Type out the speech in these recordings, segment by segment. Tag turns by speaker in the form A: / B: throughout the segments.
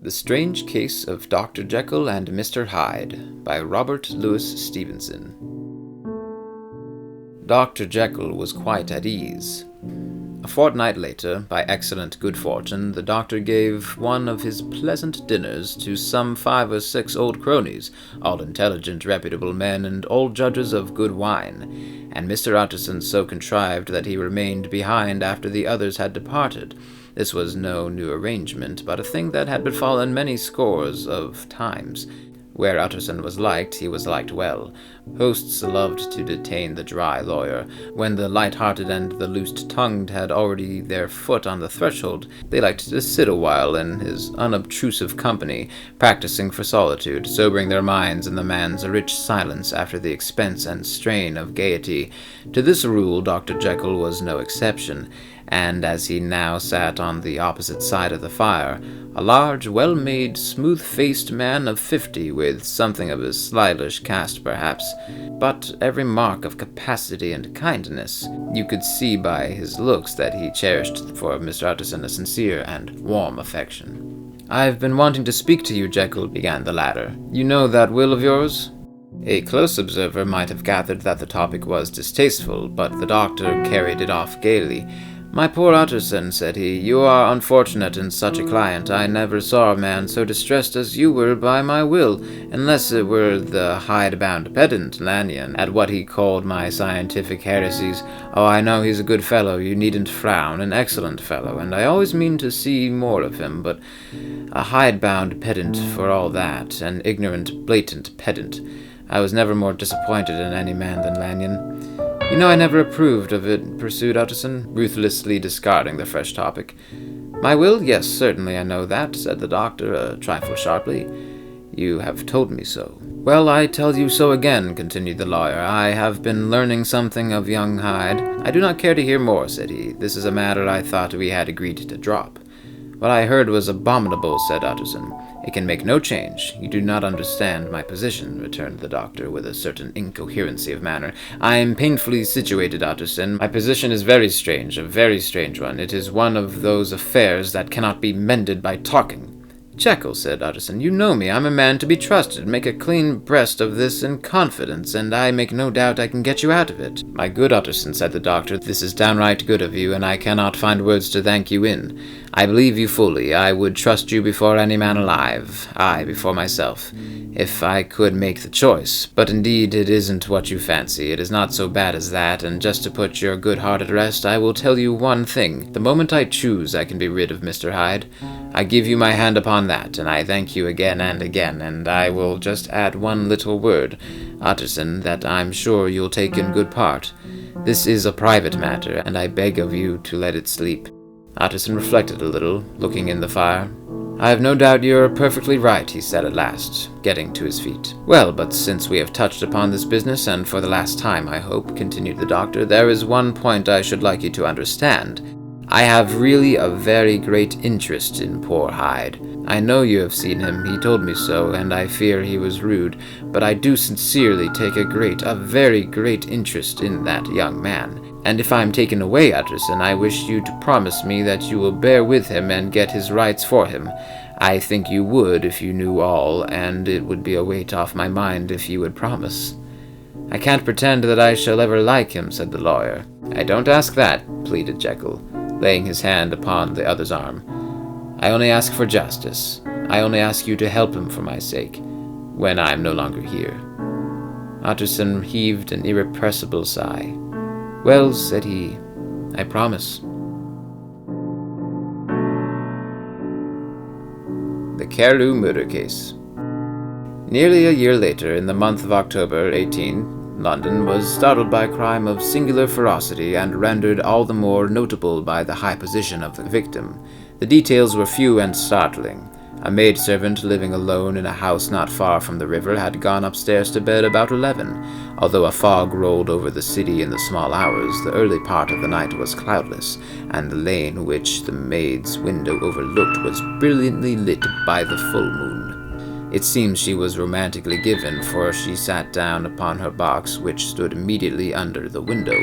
A: The Strange Case of Dr. Jekyll and Mr. Hyde by Robert Louis Stevenson. Dr. Jekyll was quite at ease. A fortnight later, by excellent good fortune, the doctor gave one of his pleasant dinners to some 5 or 6 old cronies, all intelligent, reputable men, and all judges of good wine, and Mr. Utterson so contrived that he remained behind after the others had departed. This was no new arrangement, but a thing that had befallen many scores of times. Where Utterson was liked, he was liked well. Hosts loved to detain the dry lawyer. When the light-hearted and the loose-tongued had already their foot on the threshold, they liked to sit a while in his unobtrusive company, practicing for solitude, sobering their minds in the man's rich silence after the expense and strain of gaiety. To this rule Dr. Jekyll was no exception, and as he now sat on the opposite side of the fire, a large, well-made, smooth-faced man of 50, with something of a slylish cast perhaps, but every mark of capacity and kindness, you could see by his looks that he cherished for Mr. Utterson a sincere and warm affection. "I've been wanting to speak to you, Jekyll," began the latter. "You know that will of yours?" A close observer might have gathered that the topic was distasteful, but the doctor carried it off gaily. "My poor Utterson," said he, "you are unfortunate in such a client. I never saw a man so distressed as you were by my will, unless it were the hide-bound pedant, Lanyon, at what he called my scientific heresies. Oh, I know he's a good fellow, you needn't frown, an excellent fellow, and I always mean to see more of him, but a hide-bound pedant for all that, an ignorant, blatant pedant. I was never more disappointed in any man than Lanyon. You know I never approved of it," pursued Utterson, ruthlessly discarding the fresh topic. "My will? Yes, certainly I know that," said the doctor, a trifle sharply. "You have told me so." "Well, I tell you so again," continued the lawyer. "I have been learning something of young Hyde." "I do not care to hear more," said he. "This is a matter I thought we had agreed to drop." "What I heard was abominable," said Utterson. "It can make no change. You do not understand my position," returned the doctor with a certain incoherency of manner. "I am painfully situated, Utterson. My position is very strange, a very strange one. It is one of those affairs that cannot be mended by talking." "Jekyll," said Utterson, "you know me. I'm a man to be trusted. Make a clean breast of this in confidence, and I make no doubt I can get you out of it." "My good Utterson," said the doctor, "this is downright good of you, and I cannot find words to thank you in. I believe you fully. I would trust you before any man alive, I before myself, if I could make the choice. But indeed it isn't what you fancy. It is not so bad as that, and just to put your good heart at rest, I will tell you one thing. The moment I choose, I can be rid of Mr. Hyde. I give you my hand upon that, and I thank you again and again, and I will just add one little word, Utterson, that I'm sure you'll take in good part. This is a private matter, and I beg of you to let it sleep." Utterson reflected a little, looking in the fire. "I have no doubt you're perfectly right," he said at last, getting to his feet. "Well, but since we have touched upon this business, and for the last time, I hope," continued the doctor, "there is one point I should like you to understand. I have really a very great interest in poor Hyde. I know you have seen him, he told me so, and I fear he was rude, but I do sincerely take a very great interest in that young man. And if I am taken away, Utterson, I wish you to promise me that you will bear with him and get his rights for him. I think you would if you knew all, and it would be a weight off my mind if you would promise." "I can't pretend that I shall ever like him," said the lawyer. "I don't ask that," pleaded Jekyll, laying his hand upon the other's arm. "I only ask for justice. I only ask you to help him for my sake, when I am no longer here." Utterson heaved an irrepressible sigh. "Well," said he, "I promise." The Carew Murder Case. Nearly a year later, in the month of October, 18, London was startled by a crime of singular ferocity and rendered all the more notable by the high position of the victim. The details were few and startling. A maidservant living alone in a house not far from the river had gone upstairs to bed about 11. Although a fog rolled over the city in the small hours, the early part of the night was cloudless, and the lane which the maid's window overlooked was brilliantly lit by the full moon. It seems she was romantically given, for she sat down upon her box, which stood immediately under the window,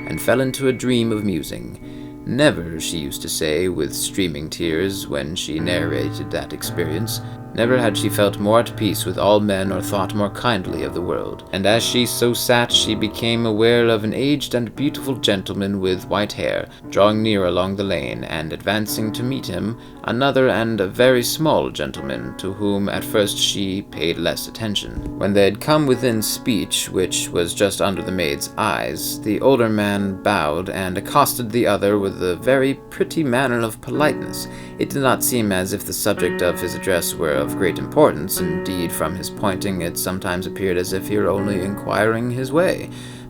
A: and fell into a dream of musing. Never, she used to say, with streaming tears when she narrated that experience, never had she felt more at peace with all men or thought more kindly of the world. And as she so sat, she became aware of an aged and beautiful gentleman with white hair, drawing near along the lane, and advancing to meet him, another and a very small gentleman, to whom at first she paid less attention. When they had come within speech, which was just under the maid's eyes, the older man bowed and accosted the other with a very pretty manner of politeness. It did not seem as if the subject of his address were of great importance. Indeed, from his pointing, it sometimes appeared as if he were only inquiring his way.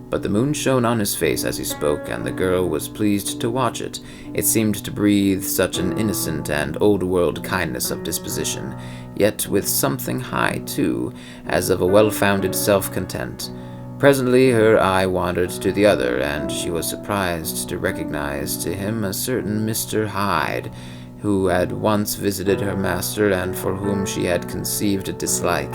A: But the moon shone on his face as he spoke, and the girl was pleased to watch it. It seemed to breathe such an innocent and old-world kindness of disposition, yet with something high, too, as of a well-founded self-content. Presently her eye wandered to the other, and she was surprised to recognize to him a certain Mr. Hyde, who had once visited her master and for whom she had conceived a dislike.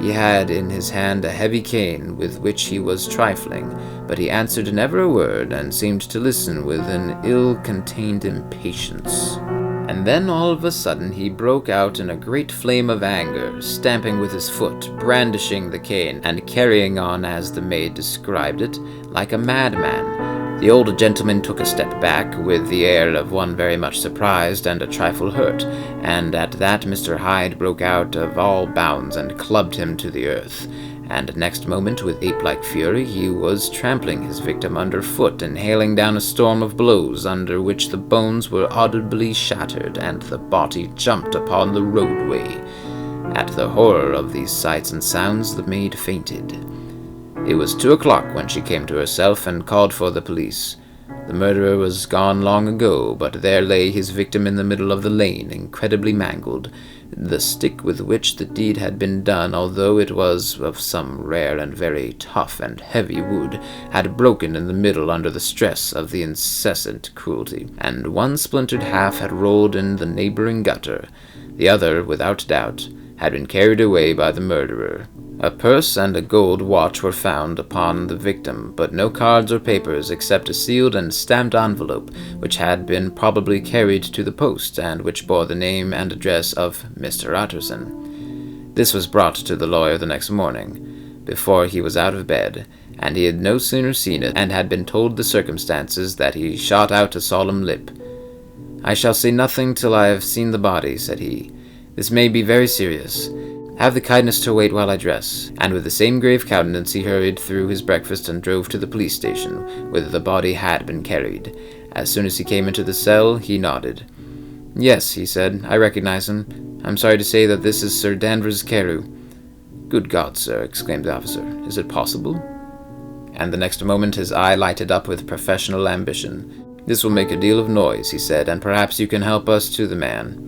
A: He had in his hand a heavy cane with which he was trifling, but he answered never a word and seemed to listen with an ill-contained impatience. And then all of a sudden he broke out in a great flame of anger, stamping with his foot, brandishing the cane, and carrying on as the maid described it, like a madman. The old gentleman took a step back, with the air of one very much surprised and a trifle hurt, and at that Mr. Hyde broke out of all bounds and clubbed him to the earth. And next moment, with ape-like fury, he was trampling his victim underfoot and hailing down a storm of blows, under which the bones were audibly shattered, and the body jumped upon the roadway. At the horror of these sights and sounds, the maid fainted. It was 2 o'clock when she came to herself and called for the police. The murderer was gone long ago, but there lay his victim in the middle of the lane, incredibly mangled. The stick with which the deed had been done, although it was of some rare and very tough and heavy wood, had broken in the middle under the stress of the incessant cruelty, and one splintered half had rolled in the neighboring gutter. The other, without doubt, had been carried away by the murderer. A purse and a gold watch were found upon the victim, but no cards or papers except a sealed and stamped envelope, which had been probably carried to the post, and which bore the name and address of Mr. Utterson. This was brought to the lawyer the next morning, before he was out of bed, and he had no sooner seen it, and had been told the circumstances, that he shot out a solemn lip. "I shall say nothing till I have seen the body," said he. "This may be very serious. Have the kindness to wait while I dress." And with the same grave countenance he hurried through his breakfast and drove to the police station, whither the body had been carried. As soon as he came into the cell, he nodded. "Yes," he said, "I recognize him. I'm sorry to say that this is Sir Danvers Carew." "Good God, sir," exclaimed the officer, "is it possible?" And the next moment his eye lighted up with professional ambition. "This will make a deal of noise," he said, "and perhaps you can help us to the man."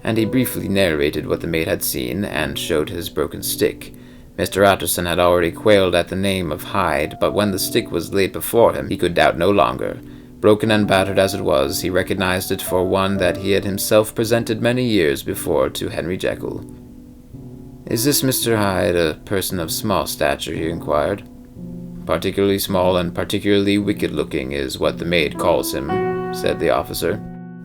A: And he briefly narrated what the maid had seen, and showed his broken stick. Mr. Utterson had already quailed at the name of Hyde, but when the stick was laid before him, he could doubt no longer. Broken and battered as it was, he recognized it for one that he had himself presented many years before to Henry Jekyll. "Is this Mr. Hyde a person of small stature?" he inquired. "Particularly small and particularly wicked-looking is what the maid calls him," said the officer.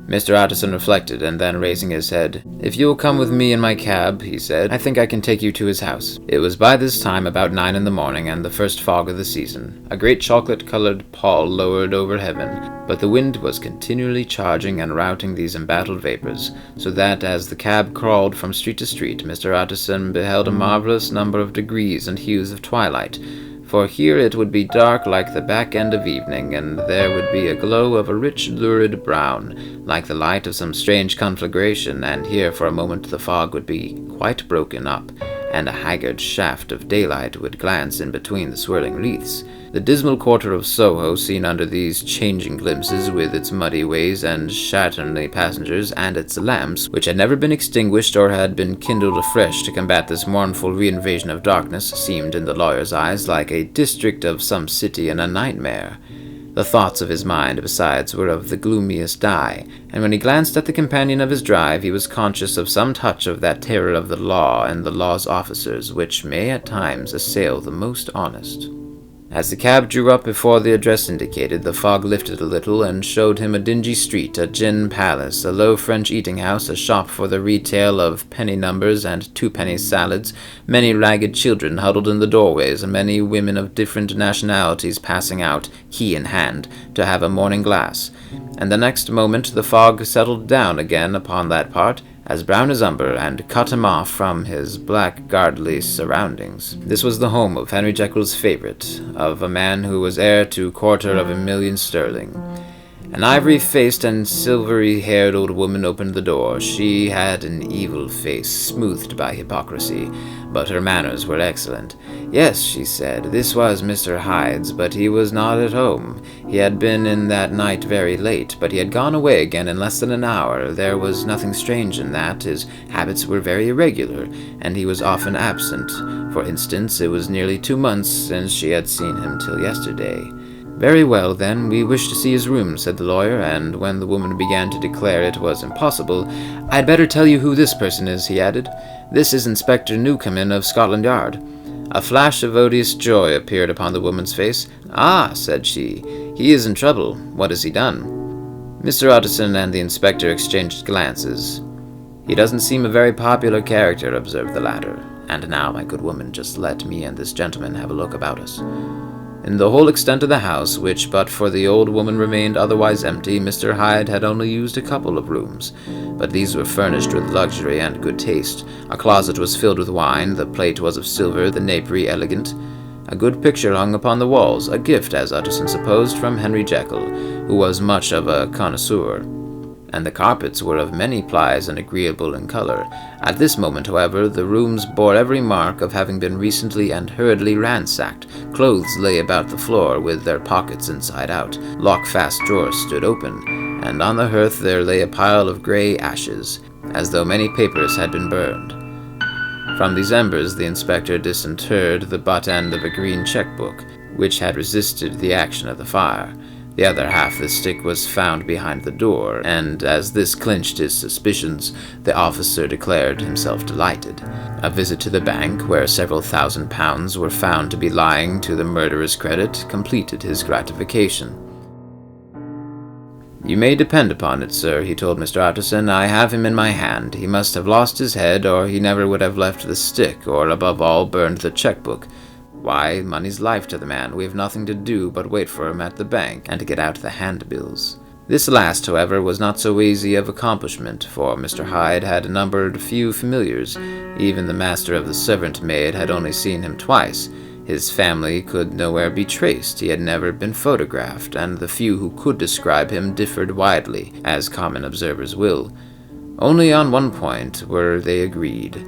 A: Mr. Utterson reflected, and then raising his head, "If you will come with me in my cab," he said, "I think I can take you to his house." It was by this time about 9 in the morning, and the first fog of the season. A great chocolate-colored pall lowered over heaven, but the wind was continually charging and routing these embattled vapors, so that as the cab crawled from street to street, Mr. Utterson beheld a marvelous number of degrees and hues of twilight. For here it would be dark like the back end of evening, and there would be a glow of a rich lurid brown, like the light of some strange conflagration, and here for a moment the fog would be quite broken up, and a haggard shaft of daylight would glance in between the swirling wreaths. The dismal quarter of Soho, seen under these changing glimpses, with its muddy ways and slatternly passengers, and its lamps, which had never been extinguished or had been kindled afresh to combat this mournful reinvasion of darkness, seemed in the lawyer's eyes like a district of some city in a nightmare. The thoughts of his mind, besides, were of the gloomiest dye, and when he glanced at the companion of his drive, he was conscious of some touch of that terror of the law and the law's officers, which may at times assail the most honest. As the cab drew up before the address indicated, the fog lifted a little and showed him a dingy street, a gin palace, a low French eating house, a shop for the retail of penny numbers and two-penny salads, many ragged children huddled in the doorways, and many women of different nationalities passing out, key in hand, to have a morning glass. And the next moment the fog settled down again upon that part, as brown as umber, and cut him off from his blackguardly surroundings. This was the home of Henry Jekyll's favorite, of a man who was heir to £250,000 sterling. An ivory-faced and silvery-haired old woman opened the door. She had an evil face, smoothed by hypocrisy, but her manners were excellent. Yes, she said, this was Mr. Hyde's, but he was not at home. He had been in that night very late, but he had gone away again in less than an hour. There was nothing strange in that. His habits were very irregular, and he was often absent. For instance, it was nearly 2 months since she had seen him till yesterday. Very well, then, we wish to see his room, said the lawyer, and when the woman began to declare it was impossible, I'd better tell you who this person is, he added. This is Inspector Newcomen of Scotland Yard. A flash of odious joy appeared upon the woman's face. Ah, said she, he is in trouble. What has he done? Mr. Utterson and the inspector exchanged glances. He doesn't seem a very popular character, observed the latter. And now, my good woman, just let me and this gentleman have a look about us. In the whole extent of the house, which but for the old woman remained otherwise empty, Mr. Hyde had only used a couple of rooms, but these were furnished with luxury and good taste. A closet was filled with wine, the plate was of silver, the napery elegant. A good picture hung upon the walls, a gift, as Utterson supposed, from Henry Jekyll, who was much of a connoisseur. And the carpets were of many plies and agreeable in color. At this moment, however, the rooms bore every mark of having been recently and hurriedly ransacked. Clothes lay about the floor, with their pockets inside out. Lock-fast drawers stood open, and on the hearth there lay a pile of grey ashes, as though many papers had been burned. From these embers the inspector disinterred the butt end of a green cheque-book, which had resisted the action of the fire. The other half of the stick was found behind the door, and as this clinched his suspicions, the officer declared himself delighted. A visit to the bank, where several £1,000s were found to be lying to the murderer's credit, completed his gratification. You may depend upon it, sir, he told Mr. Utterson, I have him in my hand. He must have lost his head, or he never would have left the stick, or, above all, burned the cheque-book. Why, money's life to the man. We have nothing to do but wait for him at the bank, and to get out the handbills. This last, however, was not so easy of accomplishment, for Mr. Hyde had numbered few familiars. Even the master of the servant maid had only seen him twice. His family could nowhere be traced, he had never been photographed, and the few who could describe him differed widely, as common observers will. Only on one point were they agreed,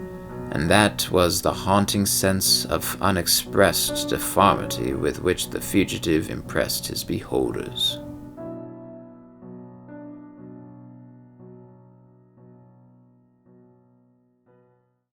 A: and that was the haunting sense of unexpressed deformity with which the fugitive impressed his beholders.